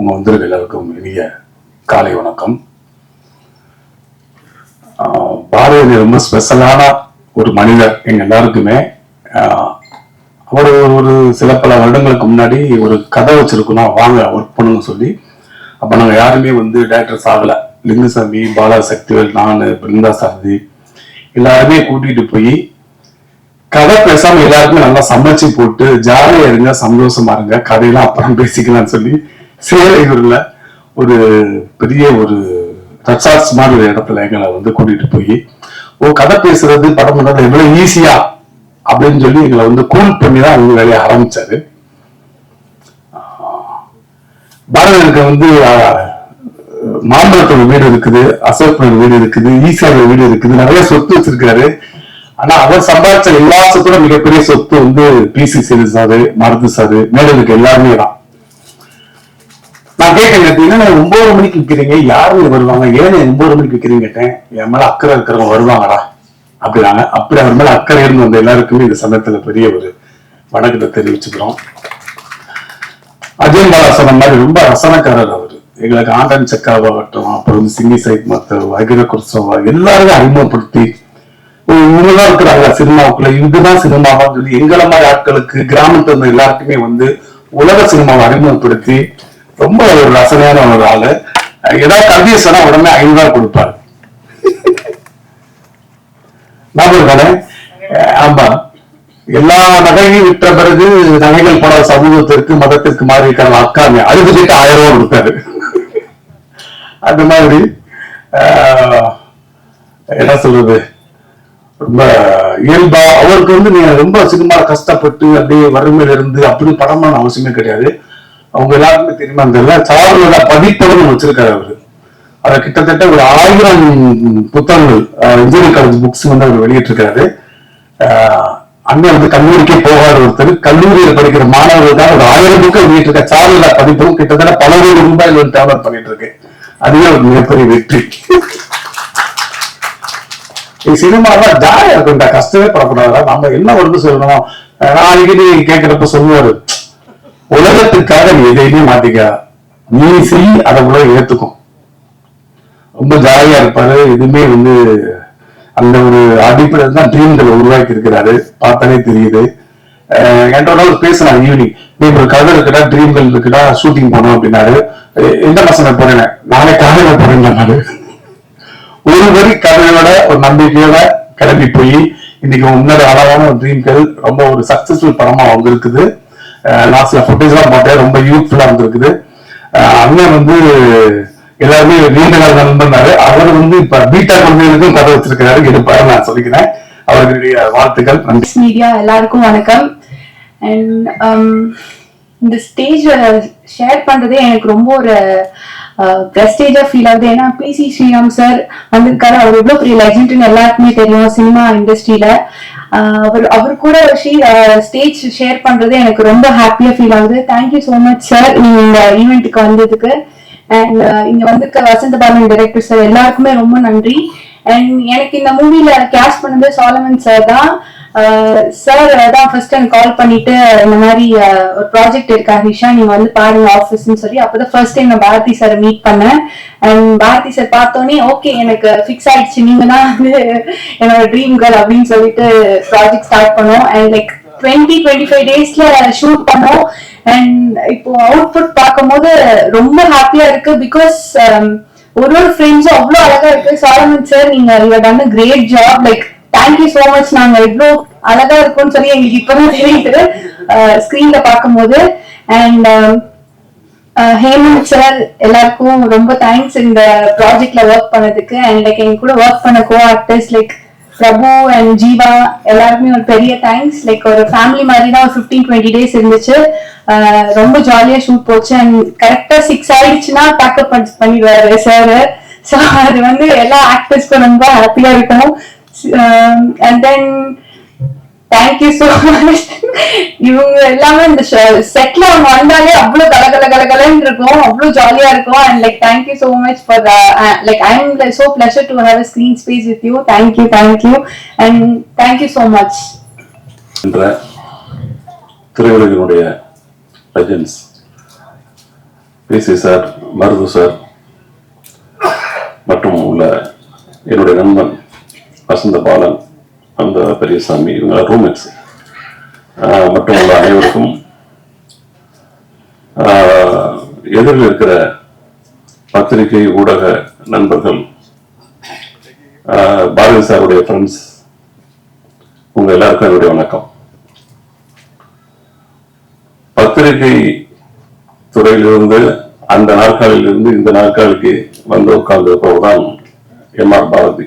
உங்க வந்திருக்க எல்லாருக்கும் இனிய காலை வணக்கம். பாரதி ரொம்ப ஸ்பெஷலான ஒரு மனிதர் எங்க எல்லாருக்குமே. அவர் ஒரு சில பல வருடங்களுக்கு முன்னாடி ஒரு கதை வச்சிருக்கணும், வாங்க ஒர்க் பண்ணுங்க சொல்லி. அப்ப நாங்க யாருமே டேரக்டர்ஸ் ஆகல. லிங்குசாமி, பாலா சக்திவேல், நான், பிருந்தா சாரதி எல்லாருமே கூட்டிட்டு போய் கதை பேசாம எல்லாருக்குமே நல்லா சமைச்சு போட்டு ஜாலியா இருங்க, சந்தோஷமா இருங்க, கதையெல்லாம் அப்புறம் பேசிக்கலாம்னு சொல்லி சேலையூர்ல ஒரு பெரிய ஒரு ரெசார்ட்ஸ் மாதிரி ஒரு இடத்துல எங்களை கூட்டிட்டு போய் கதை பேசுறது படம் பண்றது எவ்வளவு ஈஸியா அப்படின்னு சொல்லி எங்களை கூல் பண்ணி தான் அவங்க வேலையை ஆரம்பிச்சாரு. பாரதிக்கு மாம்பழத்தோட வீடு இருக்குது, அசோகனோட வீடு இருக்குது, ஈசியாவோட வீடு இருக்குது, நிறைய சொத்து வச்சிருக்காரு. ஆனா அவர் சம்பாதிச்ச எல்லா சொத்தோட மிகப்பெரிய சொத்து பிசி சீரி சாரு, மருது சாரு, மேலுக்கு எல்லாருமே தான். நான் கேட்டேன், கேட்டீங்கன்னா 9 மணிக்கு விற்கிறீங்க, யாருமே வருவாங்க, ஏன்னு 9 மணிக்கு விற்கிறீங்க கேட்டேன். என் மேல அக்கறை இருக்கிறவங்க வருவாங்கடா அப்படின்னாங்க. அப்படி அவர் மேல அக்கறை இருந்து வந்த எல்லாருக்குமே இந்த சமயத்துல பெரிய ஒரு வணக்கத்தை தெரிவிச்சுக்கிறோம். அஜய் பாலா சொன்ன மாதிரி ரொம்ப ரசனக்காரர் அவரு. எங்களுக்கு ஆண்டன் சக்காவாகட்டும், அப்புறம் சிங்கி சைத் மத்தவ், அகிர குர்சோவா எல்லாருமே அறிமுகப்படுத்தி இவங்கதான் இருக்கிறாங்க சினிமாவுக்குள்ள, இதுதான் சினிமாவான்னு சொல்லி எங்களை மாதிரி ஆட்களுக்கு, கிராமத்துல இருந்த எல்லாருக்குமே உலக சினிமாவை அறிமுகப்படுத்தி ரொம்ப ஒரு ரசனையான ஒரு ஆளு. ஏதாவது கல்வியை சொன்னா உடனே 5 ரூபாய் கொடுப்பாரு. ஆமா, எல்லா நகையும் விற்ற பிறகு நகைகள் போட சமூகத்திற்கு மதத்திற்கு மாறி இருக்கிற அக்காங்க அழுதுகிட்டு 1000 ரூபாய் கொடுத்தாரு. அந்த மாதிரி என்ன சொல்றது, ரொம்ப இயல்பா அவருக்கு நீங்க ரொம்ப சினிமா கஷ்டப்பட்டு அப்படியே வறுமையில இருந்து அப்படி படமான அவசியமே கிடையாது. அவங்க எல்லாருக்குமே தெரியுமா, அந்த சார்லோட பதிப்படம் வச்சிருக்காரு அவரு. அதை கிட்டத்தட்ட ஒரு 1000 புத்தகங்கள் இன்ஜினியரிங் காலேஜ் புக்ஸ் அவர் வெளியிட்டிருக்காரு. அண்ணன் கல்லூரிக்கே போகாத ஒருத்தர் கல்லூரியில் படிக்கிற மாணவர்களுக்காக ஒரு 1000 புக்கு வெளியிட்டிருக்க சார்லோட பதிப்பகம் கிட்டத்தட்ட பல கோடி ரூபாய் டெவலப் பண்ணிட்டு இருக்கு. அதுவே ஒரு மிகப்பெரிய வெற்றி. சினிமாலாம் ஜாலியா இருக்கும், கஷ்டமே படக்கூடாது. நம்ம என்ன சொல்லணும், நான் அடிக்கடி கேட்கிறப்ப சொல்லுவாரு, உலகத்துக்காக நீ எதையுமே மாத்திக்க, நீ செய், அதை உலகம் ஏத்துக்கும். ரொம்ப ஜாலியா இருப்பாரு. எதுவுமே அந்த ஒரு அடிப்படையில் தான் ட்ரீம்களை உருவாக்கி இருக்கிறாரு. பார்த்தாலே தெரியுது. என்னோட பேசினாங்க ஈவினிங், நீ ஒரு கதை இருக்குடா, ட்ரீம்கள் இருக்குடா, ஷூட்டிங் போனோம் அப்படின்னாரு. எந்த மாசம் போறேன், நாளை காலையில போறேன். ஒரு வரி கதையோட ஒரு நம்பிக்கையோட கிளம்பி போய் இன்னைக்கு முன்னாடி அழகான ஒரு ட்ரீம்கள் ரொம்ப ஒரு சக்சஸ்ஃபுல் படமா வந்திருக்குது. லாஸ்ட்ல ஃபுட்டேஜ் எல்லாம் பார்த்தா ரொம்ப யூத்ஃபுல்லா வந்திருக்குது. அண்ணன் எல்லாருமே நீண்ட நாள் நண்பனாரு. அவர் இப்ப பீட்டா குழந்தைகளுக்கும் கதை வச்சிருக்கிறாரு, எடுப்பாரு நான் சொல்லிக்கிறேன். அவர்களுடைய வாழ்த்துக்கள். நன்றி. மீடியா எல்லாருக்கும் வணக்கம். இந்த ஸ்டேஜ்ல ஷேர் பண்றதே எனக்கு ரொம்ப ஒரு பிரஸ்டேஜா ஃபீல் ஆகுது. ஏன்னா பிசி ஸ்ரீராம் சார் வந்திருக்காரு. அவர் எவ்வளவு பெரிய லெஜெண்ட்னு எல்லாருக்குமே தெரியும் சினிமா இண்டஸ்ட்ரியில. அவர் கூட ஸ்டேஜ் ஷேர் பண்றது எனக்கு ரொம்ப ஹாப்பியா ஃபீல் ஆகுது. தேங்க்யூ சோ மச் சார், நீங்க இந்த ஈவெண்ட்டுக்கு வந்ததுக்கு. அண்ட் இங்க வசந்த பாலன் டைரக்டர் சார் எல்லாருக்குமே ரொம்ப நன்றி. அண்ட் எனக்கு இந்த மூவில கேஸ்ட் பண்ணது சாலமன் சார் தான். சார் தான் ஃபர்ஸ்ட் எனக்கு கால் பண்ணிட்டு இந்த மாதிரி ஒரு ப்ராஜெக்ட் இருக்கா ஹிஷா, நீங்க பாருங்க ஆஃபீஸ்ன்னு சொல்லி. அப்பதான் ஃபர்ஸ்ட் டைம் நான் பாரதி சார் மீட் பண்ணேன். அண்ட் பாரதி சார் பார்த்தோன்னே ஓகே எனக்கு ஃபிக்ஸ் ஆயிடுச்சு, நீங்க தான் என்னோட ட்ரீம் கேர்ள் அப்படின்னு சொல்லிட்டு ப்ராஜெக்ட் ஸ்டார்ட் பண்ணோம். அண்ட் லைக் 20-25 டேஸ்ல ஷூட் பண்ணோம். அண்ட் இப்போ அவுட்புட் பார்க்கும் போது ரொம்ப ஹாப்பியா இருக்கு. பிகாஸ் ஒரு ஃப்ரேம்ஸும் அவ்வளவு அழகா இருக்கு. சாலமன் சார், நீங்க done great job. Like thank you so much. நாங்க இவ்வளோ அழகா இருக்கும்னு சொல்லி எங்களுக்கு இப்பதான் தெரியுது ஸ்கிரீன்ல பார்க்கும் போது. அண்ட் ஹேமந்த் சார் எல்லாருக்கும் ரொம்ப தேங்க்ஸ் இந்த ப்ராஜெக்ட்ல ஒர்க் பண்ணதுக்கு. அண்ட் லைக் எங்க கூட ஒர்க் பண்ண co actors like Prabhu and Jeeva எல்லாருக்குமே ஒரு பெரிய தேங்க்ஸ். லைக் ஒரு ஃபேமிலி மாதிரி தான் ஒரு 15-20 டேஸ் இருந்துச்சு. ரொம்ப ஜாலியா ஷூட் போச்சு. அண்ட் கரெக்டா 6 ஆயிடுச்சுன்னா பேக்கப் பண்ணிடுவாரு சார். ஸோ அது எல்லா ஆக்டர்ஸ்க்கும் ரொம்ப ஹாப்பியா இருக்கணும். And then thank you so much. இவங்க எல்லாமே இந்த செட்ல அவங்க வந்தாலே அவ்வளவு கலகலன்னு இருக்கும், அவ்வளவு ஜாலியா இருக்கும். And like thank you so much for like I am like so pleasure to have a screen space with you. Thank you and thank you so much. திரையுலகினுடைய legends PC sir, Marudhu sir மற்றும் உள்ள என்னுடைய நண்பன் வசந்த பாலன், அந்த பெரியசாமி, இவங்க roommates மற்றும் உள்ள அனைவருக்கும், எதிரில் இருக்கிற பத்திரிகை ஊடக நண்பர்கள், பாரதி சாருடைய ஃப்ரெண்ட்ஸ், உங்க எல்லாருக்கும் என்னுடைய வணக்கம். பத்திரிகை துறையிலிருந்து அந்த நாற்காலில் இருந்து இந்த நாற்காலிக்கு வந்து உட்கார்ந்திருப்பவர்தான் எம்.ஆர். பாரதி.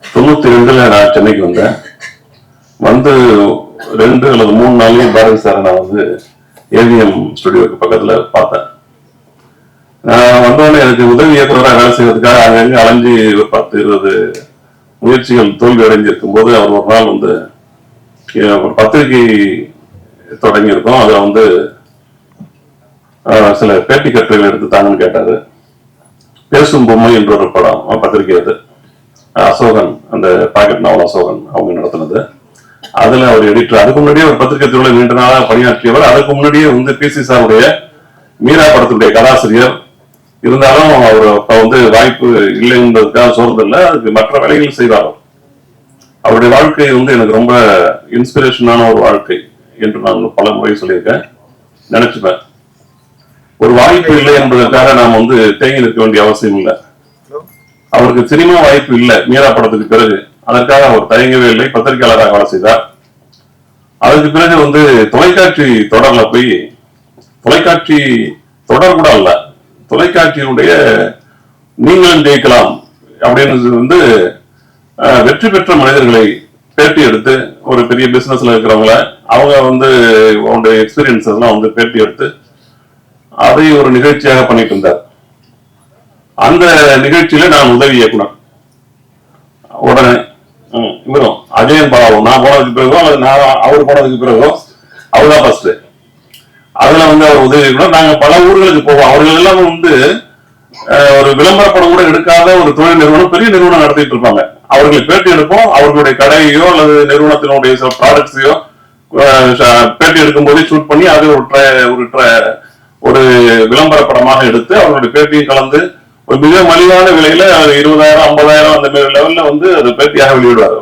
92 நான் சென்னைக்கு வந்தேன். வந்து 2 அல்லது 3 நாளையும் பாரதி சாரை நான் வந்து ஏவிஎம் ஸ்டுடியோக்கு பக்கத்துல பார்த்தேன். வந்தோடனே எனக்கு உதவி இயக்குநராக வேலை செய்வதற்காக அங்கங்க அலைஞ்சி ஒரு 10-20 முயற்சிகள் தோல்வி அடைஞ்சிருக்கும் போது அவர் ஒரு நாள் வந்து ஒரு பத்திரிகை தொடங்கி இருக்கோம், அதுல வந்து சில பேட்டி கட்டுரைகள் எடுத்து தாங்கன்னு கேட்டாரு. பேசும் பொம்மை என்ற ஒரு படம் பத்திரிகை, அது அசோகன், அந்த பாக்கெட் நாவல் அசோகன் அவங்க நடத்தினது. அதுல அவர் எடிட்டர். அதுக்கு முன்னாடியே ஒரு பத்திரிகை துறையில நீண்ட நாளாக பணியாற்றியவர். அதுக்கு முன்னாடியே வந்து பிசி சாருடைய மீரா படத்துடைய கதாசிரியர். இருந்தாலும் அவர் அப்ப வந்து வாய்ப்பு இல்லைன்றதுக்காக சொல்றதில்லை, அதுக்கு மற்ற வேலைகள் செய்வார். அவருடைய வாழ்க்கை வந்து எனக்கு ரொம்ப இன்ஸ்பிரேஷனான ஒரு வாழ்க்கை என்று நான் பல முறை சொல்லியிருக்கேன், நினைச்சுப்பேன். ஒரு வாய்ப்பு இல்லை என்பதற்காக நாம் வந்து தேங்கி நிற்க வேண்டிய அவசியம் இல்லை. அவருக்கு சினிமா வாய்ப்பு இல்லை மீரா படத்துக்கு பிறகு, அதற்காக அவர் தயங்கவே இல்லை, பத்திரிகையாளராக வேலை செய்தார். அதுக்கு பிறகு வந்து தொலைக்காட்சி தொடர்ல போய், தொலைக்காட்சி தொடர் கூட அல்ல, தொலைக்காட்சியினுடைய நீங்களும் ஜெயிக்கலாம் அப்படின்னு வந்து வெற்றி பெற்ற மனிதர்களை பேட்டி எடுத்து, ஒரு பெரிய பிசினஸ்ல இருக்கிறவங்கள அவங்க வந்து அவங்களுடைய எக்ஸ்பீரியன்ஸ் எல்லாம் வந்து பேட்டி எடுத்து அதை ஒரு நிகழ்ச்சியாக பண்ணிட்டு இருந்தார். அந்த நிகழ்ச்சியில நான் உதவி இயக்குனர். உடனே இவரும் அஜயன் பாலாவும் நான் போனதுக்கு பிறகோ அல்லது நான் அவர் போனதுக்கு பிறகோ அவர்தான் ஃபர்ஸ்ட். அதுல வந்து அவர் உதவி இயக்குனர். நாங்க பல ஊர்களுக்கு போவோம். அவர்கள் எல்லாம் வந்து ஒரு விளம்பர படம் கூட எடுக்காத ஒரு தொழில் நிறுவனம், பெரிய நிறுவனம் நடத்திட்டு இருப்பாங்க. அவர்களை பேட்டி எடுப்போம். அவர்களுடைய கடையோ அல்லது நிறுவனத்தினுடைய சில ப்ராடக்ட்ஸையோ பேட்டி எடுக்கும் போதே ஷூட் பண்ணி அதை ஒரு விளம்பர படமாக எடுத்து அவர்களுடைய பேட்டியும் கலந்து ஒரு மிக மலிவான விலையில 20,000 50,000 அந்த மாதிரி லெவல்ல வந்து அது பேட்டியாக வெளியிடுவார்.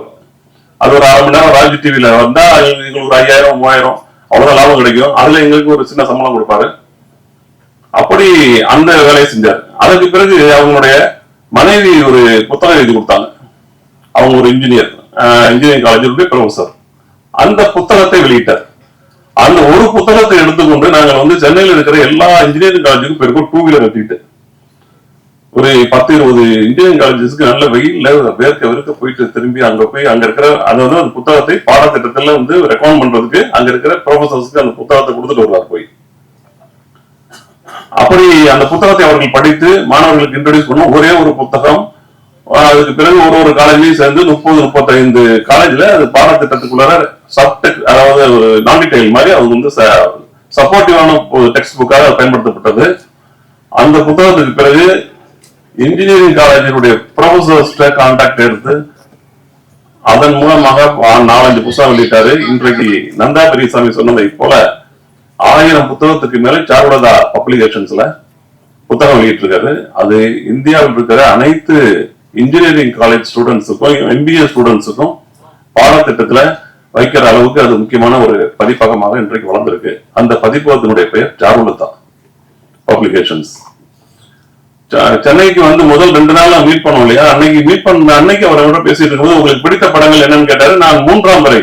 அது ஒரு 1/2 மணி நேரம் ராஜ் டிவில வந்தா எங்களுக்கு ஒரு 5,000 3,000 அவ்வளவுதான் லாபம் கிடைக்கும். அதுல எங்களுக்கு ஒரு சின்ன சம்பளம் கொடுப்பாரு. அப்படி அந்த வேலையை செஞ்சார். அதுக்கு பிறகு அவங்களுடைய மனைவி ஒரு புத்தகம் எழுதி கொடுத்தாங்க. அவங்க ஒரு இன்ஜினியரிங் காலேஜுடைய ப்ரொஃபசர். அந்த புத்தகத்தை வெளியிட்டார். அந்த ஒரு புத்தகத்தை எடுத்துக்கொண்டு நாங்கள் வந்து சென்னையில் இருக்கிற எல்லா இன்ஜினியரிங் காலேஜுக்கும் போயிருக்கோம். 2 வீலர் எடுத்துக்கிட்டு ஒரு 10-20 இன்ஜினியரிங் காலேஜஸ்க்கு நல்ல வெயில்ல வேர்க்க போயிட்டு திரும்பி அங்க போய் அங்க இருக்கிற அதாவது அந்த புத்தகத்தை பாடத்திட்டத்துல வந்து ரெக்கமெண்ட் பண்றதுக்கு அங்க இருக்கிற ப்ரொஃபசர்ஸ்க்கு அந்த புத்தகத்தை கொடுத்துட்டு வருவார் போய். அப்படி அந்த புத்தகத்தை அவர்கள் படித்து மாணவர்களுக்கு இன்ட்ரோடியூஸ் பண்ண ஒரே ஒரு புத்தகம். அதுக்கு பிறகு ஒரு காலேஜையும் சேர்ந்து 30-35 காலேஜ்ல அது பாடத்திட்டத்துக்குள்ளார சப்டெக்ட், அதாவது ஒரு நான் டீடைல் மாதிரி அவங்க வந்து சப்போர்ட்டிவான டெக்ஸ்ட் புக்காக பயன்படுத்தப்பட்டது. அந்த புத்தகத்துக்கு பிறகு இன்ஜினியரிங் காலேஜினுடைய ப்ரொஃபசர்ஸ்ட கான்டாக்ட் எடுத்து அதன் மூலமாக 4-5 புத்தகம் வெளியிட்டாரு. இன்றைக்கு நந்தா பெரியசாமி சொன்னதை போல 1000 புத்தகத்துக்கு மேல சாருலதா பப்ளிகேஷன்ஸ்ல புத்தகம் வெளியிட்டிருக்காரு. அது இந்தியாவில் இருக்கிற அனைத்து இன்ஜினியரிங் காலேஜ் ஸ்டூடெண்ட்ஸுக்கும் MBA ஸ்டூடெண்ட்ஸுக்கும் பாடத்திட்டத்துல வைக்கிற அளவுக்கு அது முக்கியமான ஒரு பதிப்பகமாக இன்றைக்கு வளர்ந்திருக்கு. அந்த பதிப்பகத்தினுடைய பெயர் சாருலதா பப்ளிகேஷன்ஸ். சென்னைக்கு வந்து முதல் 2 நாள் மீட் பண்ணோம் இல்லையா, அன்னைக்கு அவரோட பேசிட்டு இருக்கும்போது உங்களுக்கு பிடித்த படங்கள் என்னன்னு கேட்டாரு. நான் 3ஆம் வரை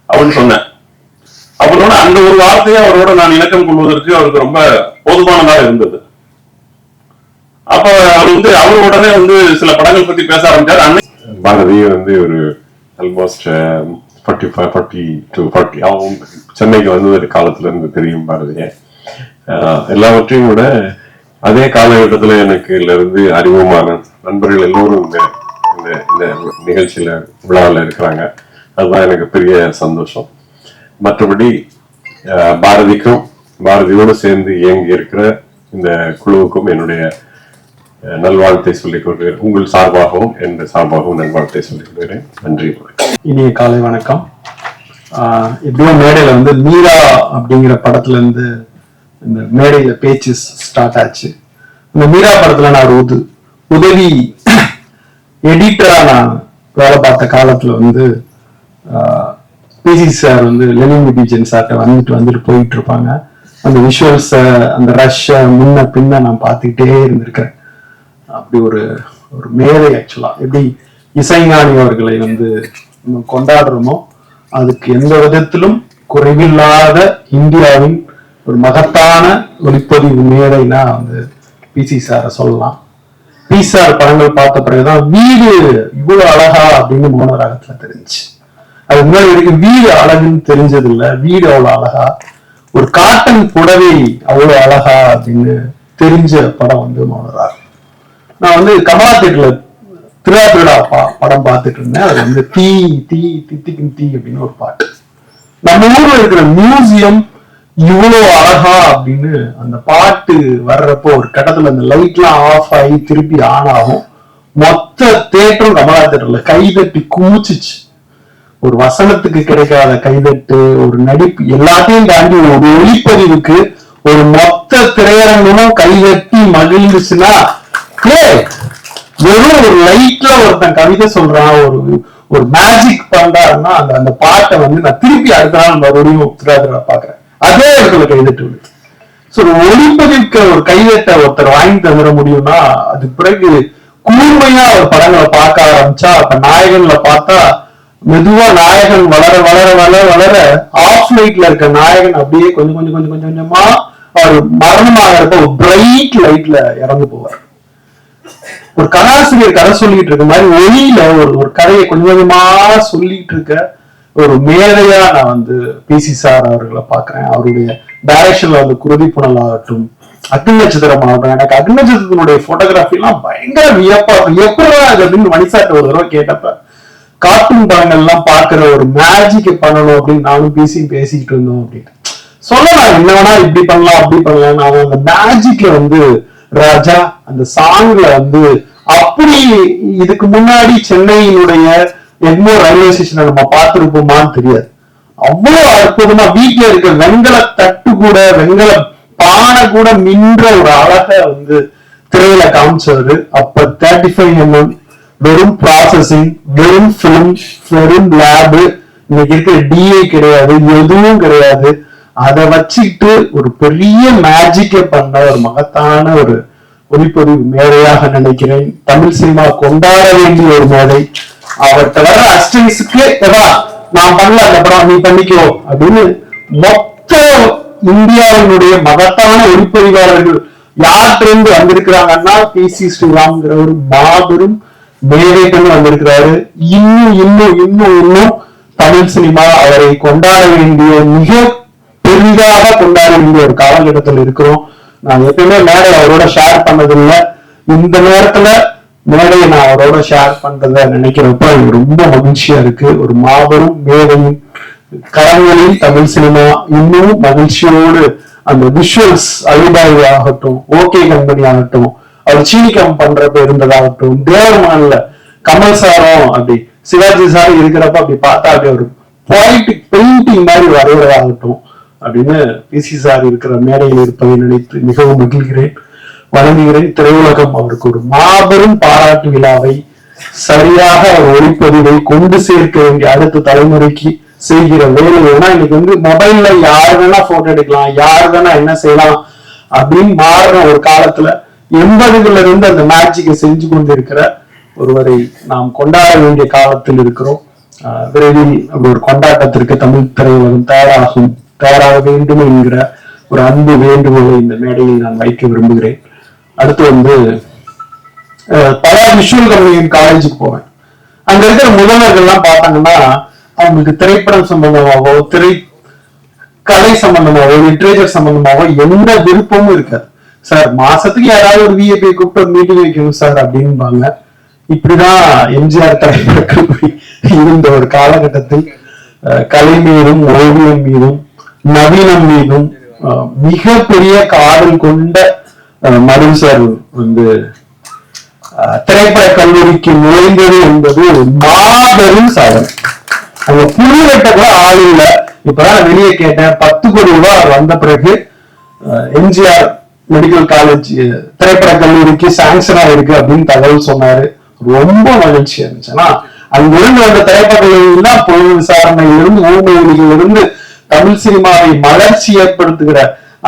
அப்படின்னு சொன்னேன். அவரோட அந்த ஒரு வார்த்தையை அவரோட நான் இணக்கம் கொள்வதற்கு அவருக்கு ரொம்ப போதுமானதாக இருந்தது. அப்ப அவர் வந்து அவர் உடனே வந்து சில படங்கள் பத்தி பேச ஆரம்பிச்சார். பாரதி வந்து ஒரு ஆல்மோஸ்ட் 45 to 40 அவங்க சென்னைக்கு வந்தது காலத்துல இருந்து தெரியும் பாரதிய. எல்லாவற்றையும் விட அதே காலகட்டத்துல எனக்கு இருந்து அறிமுகமான நண்பர்கள் எல்லோரும் இந்த நிகழ்ச்சியில விழாவில் இருக்கிறாங்க. அதுதான் எனக்கு பெரிய சந்தோஷம். மற்றபடி பாரதிக்கும் பாரதியோடு சேர்ந்து இயங்கி இருக்கிற இந்த குழுவுக்கும் என்னுடைய நல்வாழ்த்தை சொல்லிக் கொள்கிறேன். உங்கள் சார்பாகவும் என் சார்பாகவும் நல்வாழ்த்தை சொல்லிக் கொள்கிறேன். நன்றி. இனிய காலை வணக்கம். எப்படியோ மேடையில வந்து மீரா அப்படிங்கிற படத்துல இருந்து இந்த மேடையில பேச்சு ஸ்டார்ட் ஆச்சு. இந்த மீரா படத்துல நான் ஒரு உதவி எடிட்டரா நான் வேலை பார்த்த காலத்துல வந்து பிசி சார் வந்து லெனின் விபிஜன் சார்ட்ட வந்துட்டு போயிட்டு இருப்பாங்க. அந்த விஷுவல்ஸ அந்த ரஷ்ஷ முன்ன பின்ன நான் பார்த்துக்கிட்டே இருந்திருக்கேன். அப்படி ஒரு மேதை ஆக்சுவலா எப்படி இசைஞானி அவர்களை வந்து நம்ம கொண்டாடுறோமோ அதுக்கு எந்த விதத்திலும் குறைவில்லாத இந்தியாவின் ஒரு மகத்தான ஒளிப்பதிவு மேடைனா வந்து பிசி சாரை சொல்லலாம். பிசார் படங்கள் பார்த்த பிறகுதான் வீடு இவ்வளவு அழகா அப்படின்னு மௌனராகத்துல தெரிஞ்சு. அதுக்கு முன்னாடி வரைக்கும் வீடு அழகுன்னு தெரிஞ்சது இல்ல, வீடு அவ்வளவு அழகா, ஒரு காட்டன் புடவை அவ்வளவு அழகா அப்படின்னு தெரிஞ்ச படம் வந்து மௌனராகம். நான் வந்து கமலா தேட்டர்ல திருடா படம் பார்த்துட்டு இருந்தேன். அது வந்து தீ தீ தித்திக்கும் தீ அப்படின்னு ஒரு பாட்டு. நம்ம ஊர்ல இருக்கிற மியூசியம் இவ்வளவு அழகா அப்படின்னு அந்த பாட்டு வர்றப்போ ஒரு கட்டத்துல அந்த லைட் எல்லாம் ஆஃப் ஆகி திருப்பி ஆன் ஆகும். மொத்த தேட்டரும் கமலா தேட்டர்ல கைதட்டி குமிச்சிச்சு. ஒரு வசனத்துக்கு கிடைக்காத கைதட்டு, ஒரு நடிப்பு, எல்லாத்தையும் தாண்டி ஒரு ஒளிப்பதிவுக்கு ஒரு மொத்த திரையரங்கமும் கைதட்டி மகிழ்ந்துச்சுன்னா, வெறும் ஒரு லைட்ல ஒருத்தன் கவிதை சொல்றான், ஒரு மேஜிக் பண்றாருன்னா அந்த பாட்டை வந்து நான் திருப்பி அடுத்த நாள் மறுபடியும் பாக்குறேன், அதே இடத்துல கைதட்டு விடுது. ஒளிப்பதிவுக்கு ஒரு கைதட்ட ஒருத்தர் வாங்கி தந்துட முடியும்னா அதுக்கு பிறகு கூர்மையா ஒரு படங்களை பார்க்க ஆரம்பிச்சா, அப்ப நாயகன்ல பார்த்தா மெதுவா நாயகன் வளர வளர வளர வளர ஆஃப் லைட்ல இருக்க நாயகன் அப்படியே கொஞ்சம் கொஞ்சம் கொஞ்சம் கொஞ்சம் கொஞ்சமா அவர் மரணமாக இருக்க ஒரு பிரைட் லைட்ல இறந்து போவார். ஒரு கதாசிரியர் கதை சொல்லிட்டு இருக்க மாதிரி ஒளியில ஒரு கதையை கொஞ்சம் கொஞ்சமா சொல்லிட்டு இருக்க ஒரு மேதையா நான் வந்து பிசி சார் அவர்களை பாக்குறேன். அவருடைய டைரக்ஷன்ல வந்து குருதி புனல் ஆகட்டும், அக்னி நட்சத்திரம் ஆகட்டும். எனக்கு அக்னி நட்சத்திரத்தினுடைய போட்டோகிராஃபி எல்லாம் பயங்கர வியப்பா எப்படி அப்படின்னு மணிசாட்ட ஒரு தடவை கேட்டப்ப, கார்ட்டூன் படங்கள் எல்லாம் பாக்குற ஒரு மேஜிக் பண்ணணும் அப்படின்னு நானும் பேசிக்கிட்டு இருந்தோம் அப்படின்னு சொல்லலாம். என்ன வேணா இப்படி பண்ணலாம் அப்படி பண்ணலாம். நான் அந்த மேஜிக்ல வந்து ராஜா அந்த சாங்ல வந்து அப்படி இதுக்கு முன்னாடி சென்னையினுடைய எக்மோர் ரயில்வே ஸ்டேஷனை நம்ம பார்த்திருப்போமான்னு தெரியாது. அவ்வளவு அற்புதமா வீட்டுல இருக்க வெங்கல தட்டு கூட வெங்கல பானை கூட மின்ற ஒரு அழக வந்து திரையில காமிச்சது. அப்ப 35mm வெறும் ப்ராசஸிங், வெறும் பிலிம், வெறும் லேபு, இன்னைக்கு இருக்கிற டிஏ கிடையாது, எதுவும் கிடையாது. அதை வச்சுக்கிட்டு ஒரு பெரிய மேஜிக்கை பண்ண ஒரு மகத்தான ஒரு ஒளிப்பதிவு மேடையாக நினைக்கிறேன். தமிழ் சினிமா கொண்டாட வேண்டிய ஒரு மேடை. அவர்கிட்ட வர அஸ்டன்ஸுக்கு நான் பண்ணல அந்த படம் நீ பண்ணிக்கோ அப்படின்னு மொத்த இந்தியாவினுடைய மகத்தான ஒளிப்பதிவாளர்கள் யார்கிட்ட வந்திருக்கிறாங்கன்னா பிசி ஸ்ரீராம்ங்கிற ஒரு மாபெரும் மேடைகள் வந்திருக்கிறாரு. இன்னும் இன்னும் இன்னும் இன்னும் தமிழ் சினிமா அவரை கொண்டாட வேண்டிய மிக பெரிதாக கொண்டாட வேண்டிய ஒரு காலகட்டத்தில் இருக்கிறோம். நான் எப்பயுமே மேடை அவரோட ஷேர் பண்ணதில்லை. இந்த நேரத்துல மேடையை நான் அவரோட ஷேர் பண்றத நினைக்கிறப்ப எனக்கு ரொம்ப மகிழ்ச்சியா இருக்கு. ஒரு மாபெரும் மேடையின் கரங்களில் தமிழ் சினிமா இன்னும் மகிழ்ச்சியோடு அந்த விஷுவல்ஸ் அலிபாய் ஆகட்டும், ஓகே கம்பெனி ஆகட்டும், அவர் சீனிக்கம் பண்றப்ப இருந்ததாகட்டும், தேவமான்ல கமல் சாரும் அப்படி சிவாஜி சாரும் இருக்கிறப்ப அப்படி பார்த்தா அப்படி ஒரு பொலிட்டிக் பெயிண்டிங் மாதிரி வரைகிறதாகட்டும் அப்படின்னு பிசி சார் இருக்கிற மேடையில் இருப்பதை நினைத்து மிகவும் மகிழ்கிறேன், வணங்குகிறேன். திரையுலகம் அவருக்கு ஒரு மாபெரும் பாராட்டு விழாவை சரியாக ஒரு ஒளிப்பதிவை கொண்டு சேர்க்க வேண்டிய அடுத்த தலைமுறைக்கு செய்கிற வேலை. ஏன்னா இன்னைக்கு வந்து மொபைல்ல யாரு வேணா போட்டோ எடுக்கலாம், யாரு வேணா என்ன செய்யலாம் அப்படின்னு மாறுற ஒரு காலத்துல 80களில் இருந்து அந்த மேஜிக்கை செஞ்சு கொண்டிருக்கிற ஒருவரை நாம் கொண்டாட வேண்டிய காலத்தில் இருக்கிறோம். விரைவில் அப்படி ஒரு கொண்டாட்டத்திற்கு தமிழ் திரையுலகம் தயாராக வேண்டும் என்கிற ஒரு அன்பு வேண்டுகோளை இந்த மேடையில் நான் வைக்க விரும்புகிறேன். அடுத்து வந்து பல விஷுவல் கம்பெனியின் காலேஜுக்கு போவேன். அங்க இருக்கிற முதல்வர்கள்லாம் பார்த்தாங்கன்னா அவங்களுக்கு திரைப்படம் சம்பந்தமாவோ கலை சம்பந்தமாவோ லிட்ரேச்சர் சம்பந்தமாவோ எந்த விருப்பமும் இருக்காது. சார் மாசத்துக்கு யாராவது ஒரு விஐபி கூப்பிட்டு மீட்டிங் வைக்கணும் சார் அப்படின்பாங்க. இப்படிதான் எம்ஜிஆர் தலைவர்கள் இருந்த ஒரு காலகட்டத்தில் கலை மீதும் ஓவியம் மீதும் நவீனம் மீதும் மிகப்பெரிய காதல் கொண்ட மது சார் வந்து திரைப்பட கல்லூரிக்கு நுழைந்தது என்பது மாபெரும் சாதனை. அவங்க புது வெட்ட கூட ஆள் இல்லை. இப்பதான் வெளியே கேட்டேன், 10 கோடி ரூபாய் வந்த பிறகு எம்ஜிஆர் மெடிக்கல் காலேஜ் திரைப்பட கல்லூரிக்கு சாங்ஷன் ஆயிருக்கு அப்படின்னு தகவல் சொன்னாரு. ரொம்ப மகிழ்ச்சியா இருந்துச்சு. ஆனா அங்கிருந்து வந்த திரைப்பட கல்லூரிலாம் பொது விசாரணையிலிருந்து ஊழலிலிருந்து தமிழ் சினிமாவை மலர்ச்சி ஏற்படுத்துகிற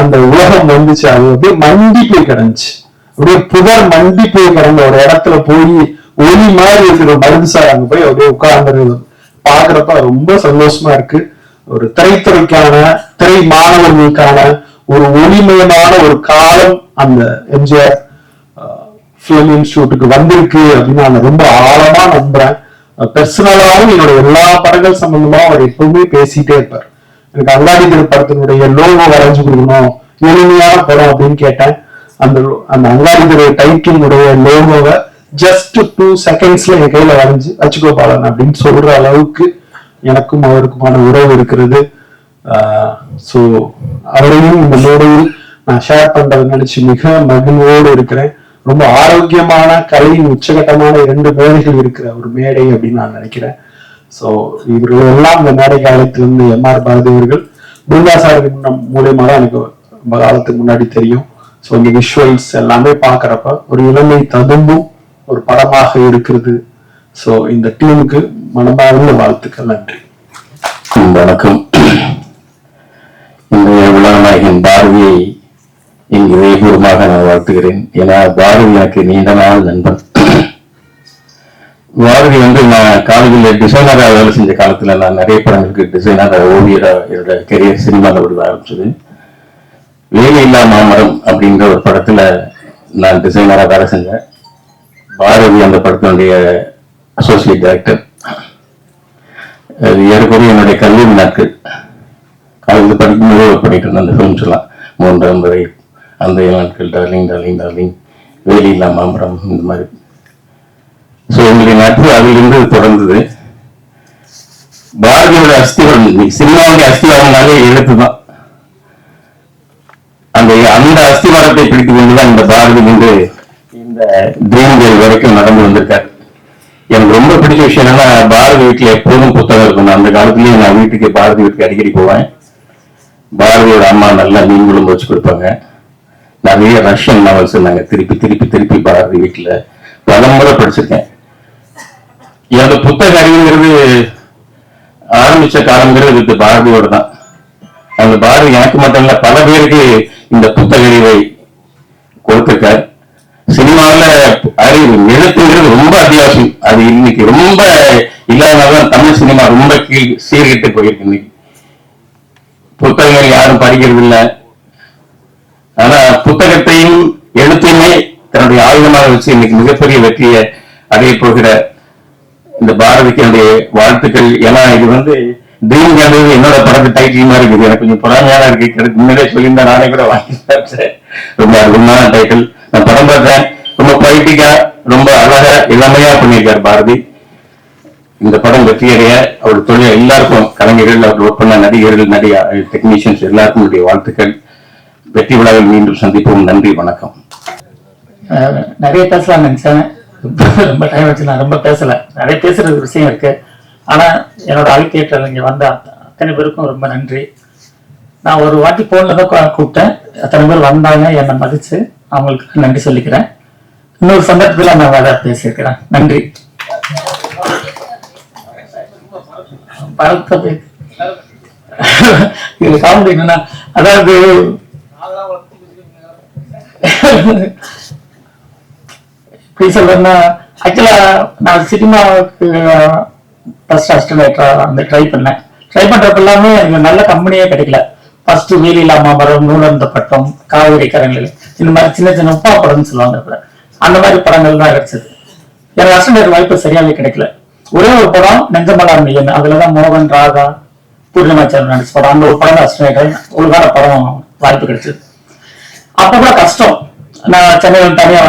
அந்த உலகம் வந்துச்சு. அது அப்படியே மண்டி போய் கிடந்துச்சு. அப்படியே புதர் மண்டி போய் கிடந்த ஒரு இடத்துல போய் ஒளி மாதிரி இருக்கிற மருந்து சார் அங்க போய் அப்படியே உட்கார்ந்து பாக்குறப்ப ரொம்ப சந்தோஷமா இருக்கு. ஒரு திரைத்துறைக்கான திரை மாணவர்களுக்கான ஒரு ஒளிமயமான ஒரு காலம் அந்த எம்ஜிஆர் பிலிம் இன்ஸ்டிடியூட்டுக்கு வந்திருக்கு அப்படின்னு நான் ரொம்ப ஆழமா நம்புறேன். பெர்சனலாவும் என்னோட எல்லா படங்கள் சம்பந்தமா அவர் எப்பவுமே பேசிட்டே இருப்பார். எனக்கு அங்காடி படத்தினுடைய லோகோ வரைஞ்சு கொடுக்கணும், எளிமையான படம் அப்படின்னு கேட்டேன். அந்த அங்காடி டைட்டிலுடைய லோகோவை ஜஸ்ட் 2 செகண்ட்ஸ்ல என் கையில வரைஞ்சு வச்சுக்கோ பாலன் அப்படின்னு சொல்ற அளவுக்கு எனக்கும் அவருக்குமான உறவு இருக்கிறது. சோ அவரையும் இந்த மேடையில் நான் ஷேர் பண்றது நினைச்சு மிக மகிழ்வோடு இருக்கிறேன். ரொம்ப ஆரோக்கியமான கலையின் உச்சகட்டமான 2 மேடைகள் இருக்கிற ஒரு மேடை அப்படின்னு நான் நினைக்கிறேன். சோ இவர்கள் எல்லாம் இந்த மேடைக்கு அழைத்து வந்து எம்.ஆர். பாரதி அவர்கள் பிருந்தாசாரி மூலியமா தான் எனக்கு ரொம்ப காலத்துக்கு முன்னாடி தெரியும். ஸோ இந்த விஷுவல்ஸ் எல்லாமே பார்க்கறப்ப ஒரு இளமை ததும்பும் ஒரு படமாக இருக்கிறது. ஸோ இந்த டீமுக்கு மனமார்ந்த வாழ்த்துக்கள். நன்றி. வணக்கம். இந்த உலகநாயகன் பாரதியை இங்கு வேகூரமாக நான் வாழ்த்துகிறேன். ஏன்னா பாரதி எனக்கு நீண்ட நாள் நண்பன். பாரதி நான் காலேஜில் டிசைனராக வேலை செஞ்ச காலத்துல நான் நிறைய படங்களுக்கு டிசைனராக ஓவியராக என்னோட கெரியர் சினிமாவில் விட ஆரம்பிச்சது. வேலையில்லா மாமரம் அப்படின்ற ஒரு படத்துல நான் டிசைனராக வேலை செஞ்சேன். பாரதி அந்த படத்தினுடைய அசோசியேட் டைரக்டர். அது ஏறக்குறைய என்னுடைய கல்லூரி நாட்கள் காலேஜில் படிக்கும்போது ஒர்க் பண்ணிட்டு இருந்தேன். அந்த ஃபிலிம்ஸ் எல்லாம் 3 வரை அந்த நாட்கள் டார்லிங் டார்லிங் டார்லிங், வேலையில்லா மாமரம், இந்த மாதிரி. ஸோ எங்களுடைய நட்பு அதிலிருந்து தொடர்ந்தது. பாரதியோட அஸ்திவாரம், சினிமாவுடைய அஸ்திவாரம்னாலே எழுத்து தான். அந்த அஸ்திவாரத்தை பிடித்துக் கொண்டுதான் இந்த பாரதி நின்று இந்த ட்ரீம் கேர்ள் வரைக்கும் நடந்து வந்திருக்காரு. எனக்கு ரொம்ப பிடிச்ச விஷயம் என்னன்னா, பாரதி வீட்டுல எப்போதும் புத்தகம் இருக்கும். அந்த காலத்திலேயே நான் வீட்டுக்கு பாரதி வீட்டுக்கு அடிக்கடி போவேன். பாரதியோட அம்மா நல்லா மீன் குழம்பு வச்சு கொடுப்பாங்க. நிறைய ரஷ்யன் நாவல்ஸ் நாங்க திருப்பி திருப்பி திருப்பி பாரதி வீட்டுல பலமுறை படிச்சிருக்கேன். என்னோட புத்தக அறிவுங்கிறது ஆரம்பிச்ச காலங்கிறது இது பாரதியோட தான். அந்த பாரதி எனக்கு மட்டும் இல்ல, பல பேருக்கு இந்த புத்தக அறிவை கொடுத்திருக்கார். சினிமாவில் அறிவு எழுத்துங்கிறது ரொம்ப அத்தியாவசியம். அது இன்னைக்கு ரொம்ப இல்லாதனால்தான் தமிழ் சினிமா ரொம்ப சீர்கிட்டு போயிருக்கு. இன்னைக்கு புத்தகங்கள் யாரும் படிக்கிறது இல்லை. ஆனா புத்தகத்தையும் எழுத்தையுமே தன்னுடைய ஆயுதமாக வச்சு இன்னைக்கு மிகப்பெரிய வெற்றியை அடைய போகிற இந்த பாரதிக்கு என்னுடைய வாழ்த்துக்கள். ஏன்னா இது ட்ரீம் கேர்ள் என்னோட படத்து டைட்டில் இருக்குது. எனக்கு கொஞ்சம் புறாமையான இருக்கு. முன்னாடியே சொல்லியிருந்தா நானே கூட வாங்கி ரொம்ப அருமையான டைட்டில். நான் படம் பார்த்தேன். ரொம்ப பொய்டிக்கா, ரொம்ப அழகா இளமையா பண்ணியிருக்காரு பாரதி. இந்த படம் வெற்றியடைய அவர் தொழில் எல்லாருக்கும், கலைஞர்கள், அவர் ஒர்க் பண்ண நடிகர்கள், டெக்னீஷியன்ஸ் எல்லாருக்கும் என்னுடைய வாழ்த்துக்கள். வெற்றி விழாவில் மீண்டும் சந்திப்போம். நன்றி, வணக்கம். நிறைய பேசலாம் நினைச்சேன். ரொம்ப டைம் வச்சு நான் ரொம்ப பேசல. நிறைய பேசுறது விஷயம் இருக்கு. ஆனா என்னோட அழைப்பேற்ற இங்க வந்த அத்தனை பேருக்கும் ரொம்ப நன்றி. நான் ஒரு வாட்டி போன்ல தான் கூப்பிட்டேன். அத்தனை பேர் வந்தாங்க, என்னை மதிச்சு அவங்களுக்கு நன்றி சொல்லிக்கிறேன். இன்னொரு சந்தர்ப்பத்தில் நான் வேற பேசியிருக்கிறேன். நன்றி. இது காமெடி என்னன்னா, அதாவது எப்படி சொல்றேன்னா, ஆக்சுவலா நான் சினிமாவுக்கு ஃபர்ஸ்ட் அசிஸ்டன்ட் அந்த ட்ரை பண்றப்ப எல்லாமே எனக்கு நல்ல கம்பெனியே கிடைக்கல. ஃபர்ஸ்ட் வேலையில்லா மாமரம், நூலர்ந்த பட்டம், காவிரி கரங்கள், இந்த மாதிரி சின்ன சின்ன உப்பா படம்னு சொல்லுவாங்க. அந்த மாதிரி படங்கள் தான் கிடைச்சது. எனக்கு அசிஸ்டன்ட் வாய்ப்பு சரியாவே கிடைக்கல. ஒரே ஒரு படம் நெஞ்சமலாம் மையன், அதுலதான் மோகன், ராதா, பூர்ணிமாச்சாரம் நடிச்ச படம். அந்த ஒரு படம் அசிஸ்டன்ட் ஒழுங்கான படம் வாய்ப்பு கிடைச்சது. அப்ப கூட கஷ்டம். நான் சென்னையில் தனியா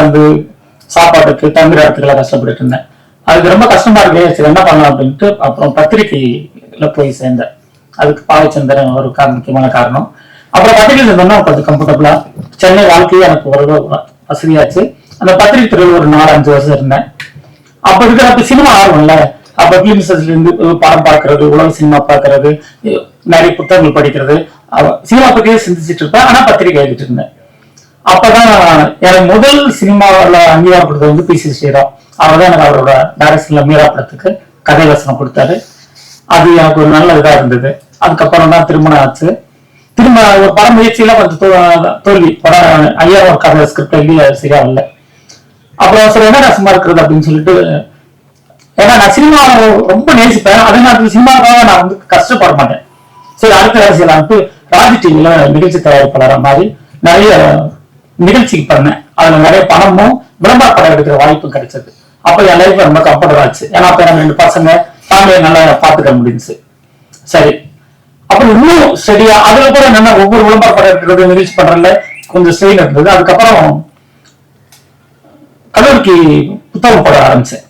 சாப்பாட்டுக்கு தங்குற இடத்துக்கெல்லாம் கஷ்டப்பட்டு இருந்தேன். அதுக்கு ரொம்ப கஷ்டமா இருக்கு. சரி என்ன பண்ணலாம் அப்படின்ட்டு அப்புறம் பத்திரிகையில போய் சேர்ந்தேன். அதுக்கு பாவச்சந்திரன் ஒரு முக்கியமான காரணம். அப்புறம் பத்திரிகை சேர்ந்தோம்னா கொஞ்சம் கம்ஃபர்டபுளா சென்னை வாழ்க்கையே எனக்கு ஒரு வசதியாச்சு. அந்த பத்திரிகை துறையில் ஒரு 4-5 வருஷம் இருந்தேன். அப்ப இருக்கிறப்ப சினிமா ஆர்வம் இல்ல. அப்ப பிலிம்ஸ்ல இருந்து படம் பார்க்கறது, உலக சினிமா பார்க்கறது, நிறைய புத்தகங்கள் படிக்கிறது, சினிமா பத்தியே சிந்திச்சுட்டு இருப்பேன். ஆனா பத்திரிகை எழுதிட்டு இருந்தேன். அப்பதான் எனக்கு முதல் சினிமாவில் அங்கீகாரம் கொடுத்தது வந்து பி.சி. ஸ்ரீராம். அவர் தான் எனக்கு அவரோட டைரக்ஷன்ல மீரா படத்துக்கு கதை வசனம் கொடுத்தாரு. அது எனக்கு ஒரு நல்ல இதா இருந்தது. அதுக்கப்புறம் தான் திருமணம் ஆச்சு. திரும்ப ஒரு பட முயற்சியில கொஞ்சம் தோல்வி. படம் ஐயா ஒரு கதை ஸ்கிரிப்ட் எழுதி சரியா இல்லை. அப்புறம் சரி என்ன சும்மா இருக்கிறது அப்படின்னு சொல்லிட்டு, ஏன்னா நான் சினிமாவை ரொம்ப நேசிப்பேன். அதே நேரத்தில் சினிமாவாக நான் வந்து கஷ்டப்பட மாட்டேன். சரி அடுத்த வேலை செய்யலான்ட்டு ராஜ் டிவில நிகழ்ச்சி தயாரிப்பாளர் மாதிரி நிறைய நிகழ்ச்சிக்கு பண்ணேன். அதுல நிறைய பணமும் விளம்பர படம் எடுக்கிற வாய்ப்பும் கிடைச்சது. அப்ப என் லைஃப் ரொம்ப கம்ஃபர்டபுள் ஆச்சு. ஏன்னா அப்ப எனக்கு 2 பசங்க, ஃபேமிலியை நல்லா பாத்துக்க முடிஞ்சுச்சு. சரி அப்புறம் இன்னும் சரியா அதுல கூட என்னன்னா ஒவ்வொரு விளம்பர படம் எடுக்கிறது நிகழ்ச்சி பண்றதுல கொஞ்சம் ஸ்ட்ரெயின் இருந்தது. அதுக்கப்புறம் கல்லூரிக்கு புத்தகம் போட ஆரம்பிச்சேன்.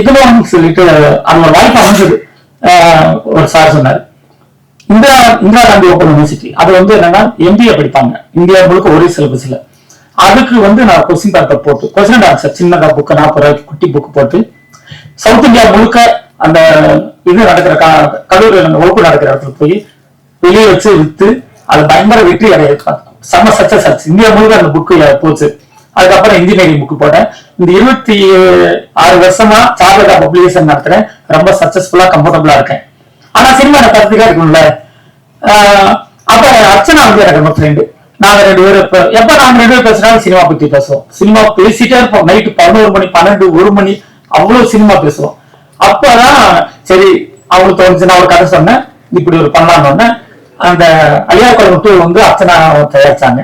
இதுவும் சொல்லிட்டு அது ஒரு வாய்ப்பு அமைஞ்சது. ஒரு சார் சொன்னார், இந்திரா காந்தி ஓப்பன் யூனிவர்சிட்டி அது வந்து என்னன்னா MBA படிப்பாங்க இந்தியா முழுக்க ஒரே சிலபஸ்ல. அதுக்கு வந்து நான் கொஸ்டின் பேப்பர் போட்டு கொஸ்டின் அண்ட் ஆன்சர் சின்னதா புக்கு 40 ரூபாய்க்கு குட்டி புக்கு போட்டு சவுத் இந்தியா முழுக்க அந்த இது நடக்கிற கல்லூரி வகுப்பு நடக்கிற இடத்துல போய் வெளியே வச்சு வித்து அது பயங்கர வெற்றி அடைய செம்ம சக்சஸ் ஆச்சு. இந்தியா முழுக்க அந்த புக்கு போச்சு. அதுக்கப்புறம் இன்ஜினியரிங் புக்கு போட்டேன். இந்த 26 வருஷமா சார்லதா பப்ளிகேஷன் நடத்துறேன். ரொம்ப சக்சஸ்ஃபுல்லா கம்ஃபர்டபுளா இருக்கேன். ஆனா சினிமா எனக்கு கருத்துக்கா இருக்கும்ல. அப்ப அர்ச்சனா வந்து எனக்கு நம்ம ஃப்ரெண்டு. நாங்க 2 பேரும் எப்ப நாங்க 2 பேரும் பேசுறாலும் சினிமா பத்தி பேசுவோம். சினிமா பேசிட்டே இருப்போம். நைட்டு 11 மணி 12 1 மணி அவ்வளவு சினிமா பேசுவோம். அப்பதான் சரி அவங்களுக்கு தோணுச்சு. நான் ஒரு கதை சொன்னேன், இப்படி ஒரு பண்ணலான்னு. அந்த ஐயா குளம் 2 வந்து அர்ச்சனா தயாரிச்சாங்க.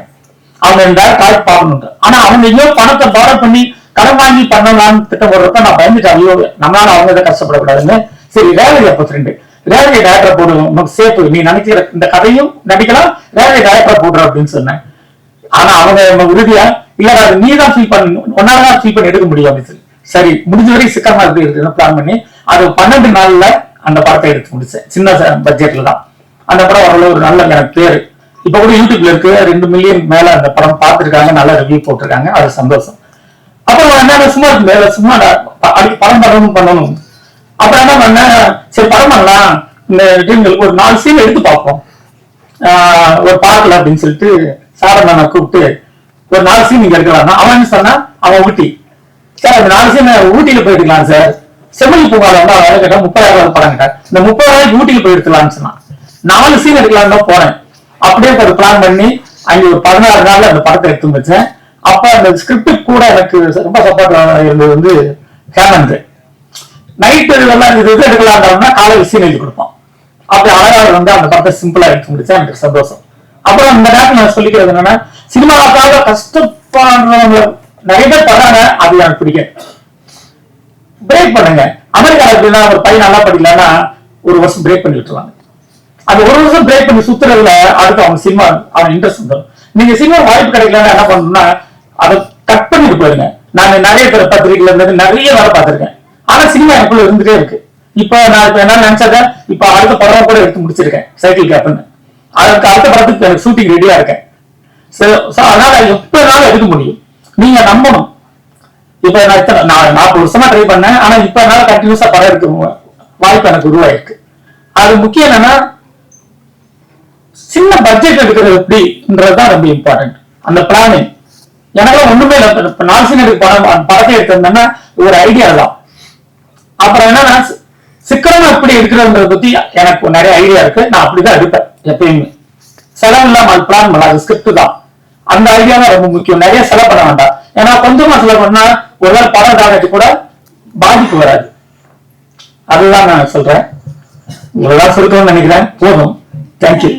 அவங்க கால் பார்க்கணும். ஆனா அவங்க இன்னும் பணத்தை பாரோ பண்ணி கடன் வாங்கி பண்ணலாம்னு திட்டம் போடுறப்ப நான் பயந்துட்டேன். ஐயோ நம்மளால அவங்க இதை கஷ்டப்படக்கூடாதுன்னு. சரி ரேவதி அப்ப ஃப்ரெண்டு, ரேவதி டேரக்டர் போடு, உனக்கு சேஃப், நீ நினைக்கிற இந்த கதையும் நடிக்கலாம், ரேவதி டேரக்டர் போடுற அப்படின்னு சொன்னேன். ஆனா அவங்க உறுதியா இல்ல அது நீ தான் ஃபீல் பண்ணி ஒன்னாலதான் ஃபீல் பண்ணி எடுக்க முடியும் அப்படின்னு சொல்லி சரி முடிஞ்ச வரைக்கும் சிக்கமா இருக்கு பிளான் பண்ணி அது 12 நாள்ல அந்த படத்தை எடுத்து முடிச்சேன். சின்ன பட்ஜெட்ல தான் அந்த படம் அவ்வளவு ஒரு நல்ல எனக்கு பேரு. இப்ப கூட யூடியூப்ல இருக்கு 2 மில்லியன் மேல அந்த படம் பார்த்திருக்காங்க, நல்ல ரிவ்யூ போட்டிருக்காங்க. அது சந்தோஷம். அப்புறம் என்ன சும்மா இருக்கு சும்மா படம் பண்ணணும். அப்புறம் என்ன பண்ண, சரி படம் பண்ணலாம், இந்த டீம்களுக்கு ஒரு 4 சீன் எடுத்து பார்ப்போம் ஒரு பார்க்கல அப்படின்னு சொல்லிட்டு சாரண்ணா கூப்பிட்டு ஒரு 4 சீன் நீங்க எடுக்கலாம். அவன் என்ன சொன்னா, அவன் ஊட்டி சார் அந்த 4 சீன் ஊட்டியில போயிட்டுக்கலாம் சார். செம்மொழி பூங்கால வந்து அவன் கேட்டா 30,000 படம் கேட்டேன். இந்த 30,000 ஊட்டியில போய் எடுத்துலாம்னு சொன்னான். 4 சீன் எடுக்கலான்னு தான் போனேன். அப்படியே ஒரு பிளான் பண்ணி அங்க ஒரு 16 நாள்ல அந்த படத்தை எடுத்து வச்சேன். அப்ப அந்த ஸ்கிரிப்ட் கூட எனக்கு ரொம்ப சப்போர்ட் இருந்தது வந்து ஹேமந்த். நைட்டு எல்லாம் இது எடுக்கலாம்னா காலையில் சீன் எழுதி கொடுப்போம். அப்படி அழகாக வந்து அந்த படத்தை சிம்பிளா எடுத்து முடிச்சா எனக்கு சந்தோஷம். அப்புறம் இந்த நேரத்தில் நான் சொல்லிக்கிறது என்னன்னா, சினிமாவுக்காக கஷ்டப்படுறவங்க நிறைய பேர் பண்றாங்க, அது எனக்கு பிடிக்கும். பிரேக் பண்ணுங்க. அமெரிக்கால எப்படின்னா ஒரு பையன் நல்லா படிக்கலன்னா 1 வருஷம் பிரேக் பண்ணி விட்டுருவாங்க. அந்த 1 வருஷம் பிரேக் பண்ணி சுத்துறதுல அடுத்து அவங்க சினிமா அவன் இன்ட்ரெஸ்ட் வந்துடும். நீங்க சினிமா வாய்ப்பு கிடைக்கலன்னா என்ன பண்ணணும்னா அதை கட் பண்ணிட்டு போயிருங்க. நான் நிறைய பேர் பத்திரிகைல இருந்து நிறைய வேலை பார்த்திருக்கேன். ஆனா சினிமா எனக்குள்ள இருந்துட்டே இருக்கு. இப்ப நான் இப்ப என்ன நினைச்சத இப்ப அடுத்த படம் கூட எடுத்து முடிச்சிருக்கேன், சைக்கிள் கேப்னு. அதுக்கு அடுத்த படத்துக்கு எனக்கு ஷூட்டிங் ரெடியா இருக்கேன். அதனால எப்பனாலும் எடுக்க முடியும். நீங்க நம்பணும். இப்ப நான் 40 வருஷமா ட்ரை பண்ணேன். ஆனா இப்ப என்னால கண்டினியூஸா படம் எடுக்க வாய்ப்பு எனக்கு உருவாயிருக்கு. அது முக்கியம் என்னன்னா சின்ன பட்ஜெட் எடுக்கிறது எப்படின்றதுதான் ரொம்ப இம்பார்ட்டன்ட். அந்த பிளானிங் எனக்கு ஒண்ணுமே இல்லை. 4 சீன் எடுக்க படத்தை எடுத்திருந்தேன்னா ஒரு ஐடியா தான். அப்புறம் என்னன்னா சிக்கனமா எப்படி எடுக்கிறத பத்தி எனக்கு நிறைய ஐடியா இருக்கு. நான் அப்படிதான் எடுப்பேன் எப்பயுமே. செலவு இல்லாம அது பிளான் பண்ணலாம். அது ஸ்கிரிப்ட் தான். அந்த ஐடியா தான் ரொம்ப முக்கியம். நிறைய செலவு பண்ண வேண்டாம். ஏன்னா கொஞ்சமா செலவு பண்ணா ஒருவேளை படம் டார்கெட் கூட பாதிப்பு வராது. அதுதான் நான் சொல்றேன். இவ்வளவுதான் சொல்லணும்னு நினைக்கிறேன். போதும். தேங்க்யூ.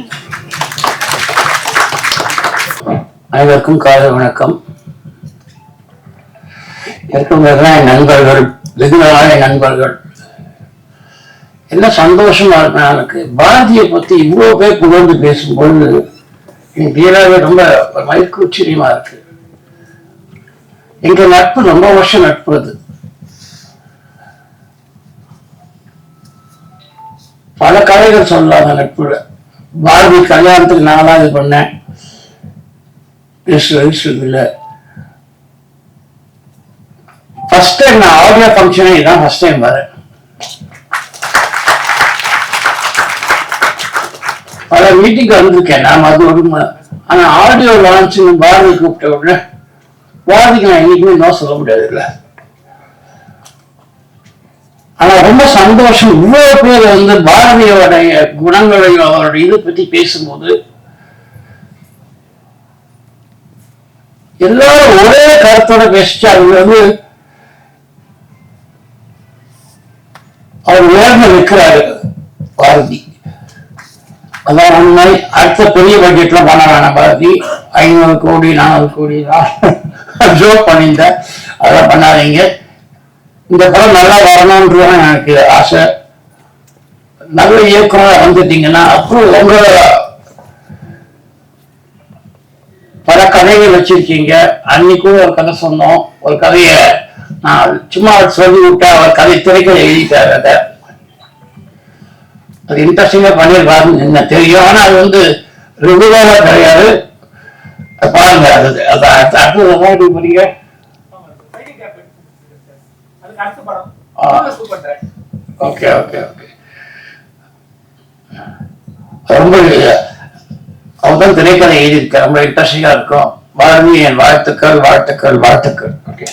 அனைவருக்கும் காலை வணக்கம். இருக்கிறவங்க என் நண்பர்கள், வெகு நாளான நண்பர்கள். என்ன சந்தோஷமா இருக்கு எனக்கு. பாரதியை பத்தி இவ்வளவு பேர் புகழ்ந்து பேசும்போது எனக்கு தீராவே ரொம்ப மயக்குச்சரியமா இருக்கு. எங்க நட்பு ரொம்ப வருஷம் நட்பு. அது பல கதைகள் சொல்லலாம் நட்புல. பாரதி கல்யாணத்துக்கு நான் தான் இது பண்ணேன். இல்லை ஃபர்ஸ்ட் டைம் நான் ஆடியோ ஃபங்க்ஷனே இதான் ஃபர்ஸ்ட் டைம் வரேன். பல மீட்டிங் வந்திருக்கேன் நான், அது ஒரு ஆனா ஆடியோ லான்ச் பாரதி கூப்பிட்ட உடனே பாரதிக்கு நான் என்னைக்குமே நோ சொல்ல முடியாது இல்ல. ஆனா ரொம்ப சந்தோஷம், இவ்வளவு பேர் வந்து பாரதியோடைய குணங்களையும் அவருடைய இதை பத்தி பேசும்போது எல்லாரும் ஒரே கருத்தோட பேசிச்சு. அது வந்து அவர் உயர்ந்து நிற்கிறாரு பாரதி. அதான் உண்மை. அடுத்த பெரிய பட்ஜெட்ல பண்ண வேணாம் பாரதி, 500 கோடி 400 கோடி ஜோக் பண்ணியிருந்தேன், அதெல்லாம் பண்ணாதீங்க. இந்த படம் நல்லா வரணும்ன்றது எனக்கு ஆசை. நல்ல இயக்குனர் வந்துட்டீங்கன்னா அப்புறம் உங்களோட பல கதைகள் வச்சிருக்கீங்க. அன்னைக்கும் ஒரு கதை சொன்னோம், ஒரு கதைய நான் சும்மா சொல்லி விட்டேன், அவர் கதை திரைக்கதை எழுதிட்டாரு. அதை அது இன்ட்ரெஸ்டிங்கா பண்ணிருப்பாருன்னு என்ன தெரியும். ஆனா அது வந்து ரெகுலரா கிடையாது. பாருங்க, அது அடுத்தது புரியுங்க. Okay okay okay. ரொம்ப அவர்தான் திரைக்கதை எழுதியிருக்க, ரொம்ப இன்ட்ரெஸ்டிங்கா இருக்கும். பாரதி, என் வாழ்த்துக்கள் வாழ்த்துக்கள் வாழ்த்துக்கள். ஓகே.